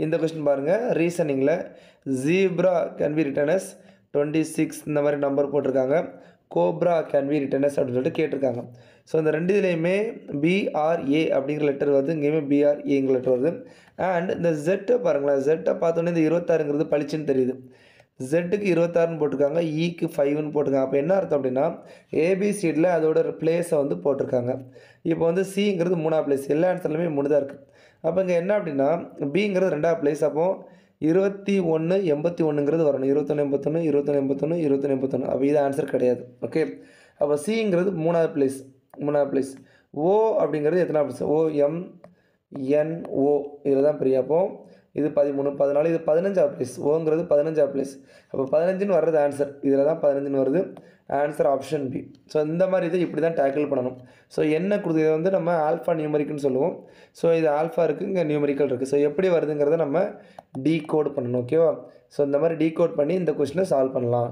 இந்த கொஸ்டின் பாருங்கள், ரீசனிங்கில் zebra can be written as 26 இந்த மாதிரி நம்பர் போட்டிருக்காங்க. Cobra can be written as அப்படின்னு சொல்லிட்டு கேட்டிருக்காங்க. ஸோ இந்த ரெண்டு இதுலேயுமே பிஆர்ஏ அப்படிங்கிற லெட்டர் வருது, இங்கேயுமே பிஆர்ஏங்கிற லெட்டர் வருது. அண்ட் இந்த ஜெட்டை பாருங்களேன், ஜெட்டை பார்த்தோன்னே இந்த 26ங்கிறது பளிச்சுன்னு தெரியுது. ஜெட்டுக்கு 26ன்னு போட்டிருக்காங்க, ஈக்கு 5ன்னு போட்டிருக்காங்க. அப்போ என்ன அர்த்தம் அப்படின்னா ஏபிசிடியில் அதோட பிளேஸை வந்து போட்டிருக்காங்க. இப்போ வந்து சிங்கிறது 3ஆவது பிளேஸ், எல்லா ஆன்சர்லையுமே 3 தான் இருக்குது. அப்போ இங்கே என்ன அப்படின்னா பிங்கிறது 2ஆவது பிளேஸ், அப்போது 2181ங்கிறது வரணும். 2181 2181 2181. அப்போ இது ஆன்சர் கிடையாது. ஓகே, அப்போ சிங்கிறது 3ஆவது பிளேஸ், 3ஆவது பிளேஸ். ஓ அப்படிங்கிறது எத்தனாவது பிளேஸ்? OMNO இதில் தான் பெரிய. அப்போ இது 13 14, இது 15ஆவது பிளேஸ். ஓங்கிறது 15ஆவது பிளேஸ். அப்போ 15ன்னு வர்றது ஆன்சர், இதில் தான் 15ன்னு வருது. Answer option B. ஸோ இந்த மாதிரி இதை இப்படி தான் டேக்கிள் பண்ணணும். ஸோ என்ன கொடுத்து இதை வந்து நம்ம ஆல்ஃபா நியூமரிக்குன்னு சொல்லுவோம். ஸோ இது ஆல்ஃபா இருக்குது, இங்கே நியூமரிக்கல் இருக்குது. ஸோ எப்படி வருதுங்கிறத நம்ம டீகோட் பண்ணணும். ஓகேவா? ஸோ இந்த மாதிரி டீகோட் பண்ணி இந்த கொஸ்டினை சால்வ் பண்ணலாம்.